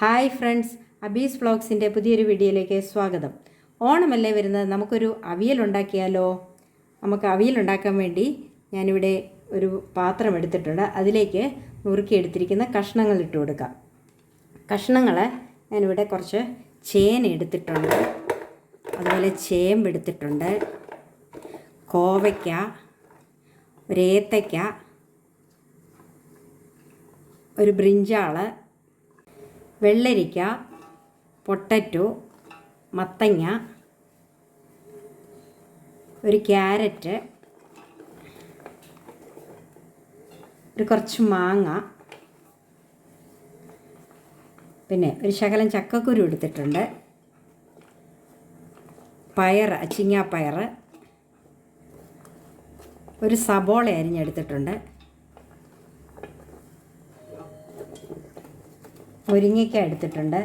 Hi friends, അബീസ് വ്ലോഗ്സിൻ്റെ പുതിയൊരു വീഡിയോയിലേക്ക് സ്വാഗതം. ഓണമല്ലേ വരുന്നത്, നമുക്കൊരു അവിയൽ ഉണ്ടാക്കിയാലോ? നമുക്ക് അവിയൽ ഉണ്ടാക്കാൻ വേണ്ടി ഞാനിവിടെ ഒരു പാത്രം എടുത്തിട്ടുണ്ട്. അതിലേക്ക് നുറുക്കിയെടുത്തിരിക്കുന്ന കഷ്ണങ്ങൾ ഇട്ട് കൊടുക്കാം. കഷ്ണങ്ങൾ ഞാനിവിടെ കുറച്ച് ചേന എടുത്തിട്ടുണ്ട്, അതുപോലെ ചേമ്പ് എടുത്തിട്ടുണ്ട്, കോവയ്ക്ക, ഒരു ഏത്തയ്ക്ക, ഒരു ബ്രിഞ്ചാൾ, വെള്ളരിക്ക, പൊട്ടറ്റോ, മത്തങ്ങ, ഒരു ക്യാരറ്റ്, ഒരു കുറച്ച് മാങ്ങ, പിന്നെ ഒരു ശകലം ചക്കക്കുരു എടുത്തിട്ടുണ്ട്, പയർ, അച്ചിങ്ങാപ്പയർ, ഒരു സബോള അരിഞ്ഞെടുത്തിട്ടുണ്ട്, മുരിങ്ങയ്ക്ക എടുത്തിട്ടുണ്ട്,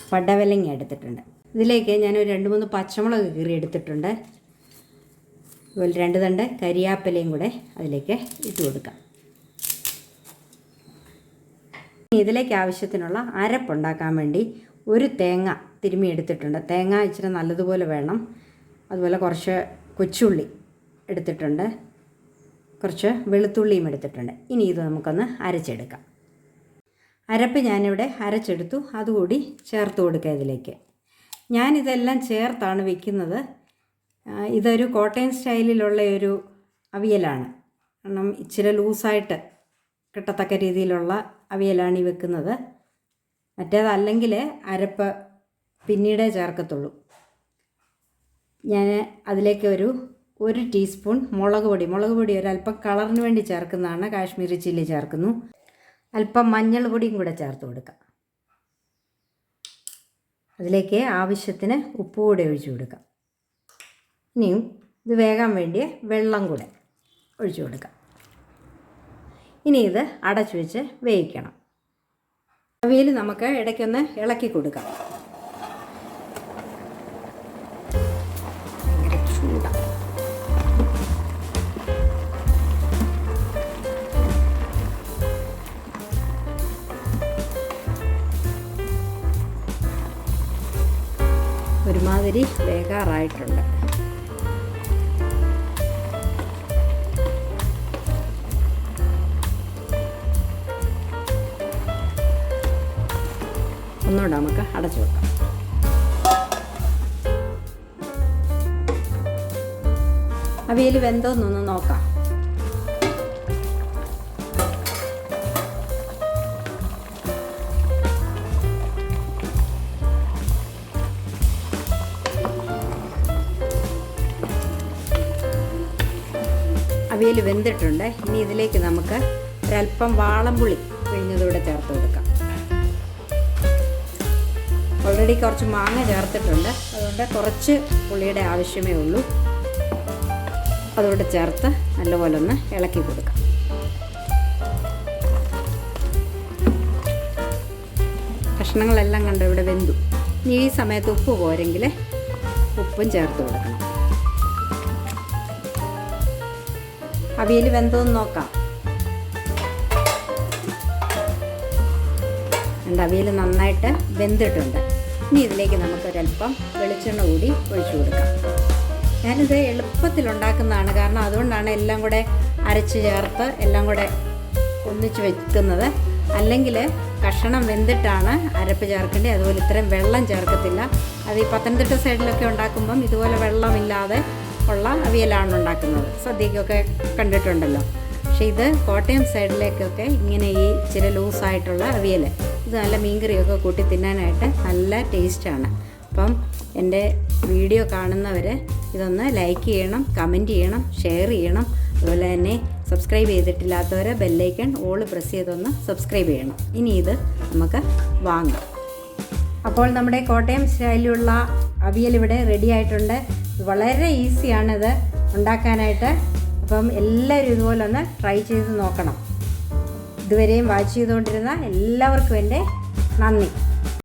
പടവലങ്ങ എടുത്തിട്ടുണ്ട്. ഇതിലേക്ക് ഞാനൊരു 2-3 പച്ചമുളക് കീറി എടുത്തിട്ടുണ്ട്. അതുപോലെ 2 തണ്ട് കരിയാപ്പിലയും കൂടെ അതിലേക്ക് ഇട്ട് കൊടുക്കാം. ഇതിലേക്ക് ആവശ്യത്തിനുള്ള അരപ്പുണ്ടാക്കാൻ വേണ്ടി ഒരു തേങ്ങ തിരുമ്മി എടുത്തിട്ടുണ്ട്. തേങ്ങ ഇച്ചിരി നല്ലതുപോലെ വേണം. അതുപോലെ കുറച്ച് കൊച്ചുള്ളി എടുത്തിട്ടുണ്ട്, കുറച്ച് വെളുത്തുള്ളിയും എടുത്തിട്ടുണ്ട്. ഇനി ഇത് നമുക്കൊന്ന് അരച്ചെടുക്കാം. അരപ്പ് ഞാനിവിടെ അരച്ചെടുത്തു, അതുകൂടി ചേർത്ത് കൊടുക്കുക ഇതിലേക്ക്. ഞാനിതെല്ലാം ചേർത്താണ് വയ്ക്കുന്നത്. ഇതൊരു കോട്ടയം സ്റ്റൈലിലുള്ള ഒരു അവിയലാണ്. കാരണം ഇച്ചിരി ലൂസായിട്ട് കിട്ടത്തക്ക രീതിയിലുള്ള അവിയലാണ് ഈ വെക്കുന്നത്. മറ്റേതല്ലെങ്കിൽ അരപ്പ് പിന്നീടേ ചേർക്കത്തുള്ളൂ. ഞാൻ അതിലേക്ക് ഒരു ടീസ്പൂൺ മുളക് പൊടി ഒരല്പം കളറിന് വേണ്ടി ചേർക്കുന്നതാണ്. കാശ്മീരി ചില്ലി ചേർക്കുന്നു. അല്പം മഞ്ഞൾ പൊടിയും കൂടെ ചേർത്ത് കൊടുക്കാം. അതിലേക്ക് ആവശ്യത്തിന് ഉപ്പ് കൂടെ ഒഴിച്ചു കൊടുക്കാം. ഇനിയും ഇത് വേകാൻ വേണ്ടിയ വെള്ളം കൂടെ ഒഴിച്ചു കൊടുക്കാം. ഇനി ഇത് അടച്ചു വെച്ച് വേവിക്കണം. അവിയൽ നമുക്ക് ഇടയ്ക്കൊന്ന് ഇളക്കി കൊടുക്കാം. ഒരുമാതിരി വേകാറായിട്ടുണ്ട്. ഒന്നുകൂടെ നമുക്ക് അടച്ചു വെക്കാം. അവിയൽ വെന്തോന്നൊന്ന് നോക്കാം. അവിയൽ വെന്തിട്ടുണ്ട്. ഇനി ഇതിലേക്ക് നമുക്ക് ഒരല്പം വാളംപുളി പിഴിഞ്ഞതൂടെ ചേർത്ത് കൊടുക്കാം. ഓൾറെഡി കുറച്ച് മാങ്ങ ചേർത്തിട്ടുണ്ട്, അതുകൊണ്ട് കുറച്ച് പുളിയുടെ ആവശ്യമേ ഉള്ളൂ. അതോടെ ചേർത്ത് നല്ലപോലെ ഒന്ന് ഇളക്കി കൊടുക്കാം. കഷ്ണങ്ങളെല്ലാം കണ്ട് ഇവിടെ വെന്തു. ഇനി ഈ സമയത്ത് ഉപ്പ് പോരെങ്കിൽ ഉപ്പും ചേർത്ത് കൊടുക്കണം. അവിയൽ വെന്തോന്ന് നോക്കാം. അവിയൽ നന്നായിട്ട് വെന്തിട്ടുണ്ട്. ഇനി ഇതിലേക്ക് നമുക്കൊരല്പം വെളിച്ചെണ്ണ കൂടി ഒഴിച്ചു കൊടുക്കാം. ഞാനിത് എളുപ്പത്തിലുണ്ടാക്കുന്നതാണ്, കാരണം അതുകൊണ്ടാണ് എല്ലാം കൂടെ അരച്ച് ചേർത്ത് എല്ലാം കൂടെ ഒന്നിച്ച് വെക്കുന്നത്. അല്ലെങ്കിൽ കഷണം വെന്തിട്ടാണ് അരപ്പ് ചേർക്കേണ്ടത്. അതുപോലെ ഇത്രയും വെള്ളം ചേർക്കത്തില്ല. അത് ഈ പത്തനംതിട്ട സൈഡിലൊക്കെ ഉണ്ടാക്കുമ്പം ഇതുപോലെ വെള്ളമില്ലാതെ ഉള്ള അവിയലാണ് ഉണ്ടാക്കുന്നത്. സദ്യക്കൊക്കെ കണ്ടിട്ടുണ്ടല്ലോ. പക്ഷേ ഇത് കോട്ടയം സൈഡിലേക്കൊക്കെ ഇങ്ങനെ ഈ ഇച്ചിരി ലൂസായിട്ടുള്ള അവിയൽ, ഇത് നല്ല മീൻകറിയൊക്കെ കൂട്ടി തിന്നാനായിട്ട് നല്ല ടേസ്റ്റാണ്. അപ്പം എൻ്റെ വീഡിയോ കാണുന്നവർ ഇതൊന്ന് ലൈക്ക് ചെയ്യണം, കമൻറ്റ് ചെയ്യണം, ഷെയർ ചെയ്യണം. അതുപോലെ തന്നെ സബ്സ്ക്രൈബ് ചെയ്തിട്ടില്ലാത്തവർ ബെല്ലൈക്കൺ ഓൾ പ്രസ് ചെയ്തൊന്ന് സബ്സ്ക്രൈബ് ചെയ്യണം. ഇനി ഇത് നമുക്ക് വാങ്ങാം. അപ്പോൾ നമ്മുടെ കോട്ടയം സ്റ്റൈലിലുള്ള അവിയൽ ഇവിടെ റെഡി ആയിട്ടുണ്ട്. വളരെ ഈസിയാണിത് ഉണ്ടാക്കാനായിട്ട്. അപ്പം എല്ലാവരും ഇതുപോലെ ഒന്ന് ട്രൈ ചെയ്ത് നോക്കണം. ഇതുവരെയും വാച്ച് ചെയ്തുകൊണ്ടിരുന്ന എല്ലാവർക്കും എൻ്റെ നന്ദി.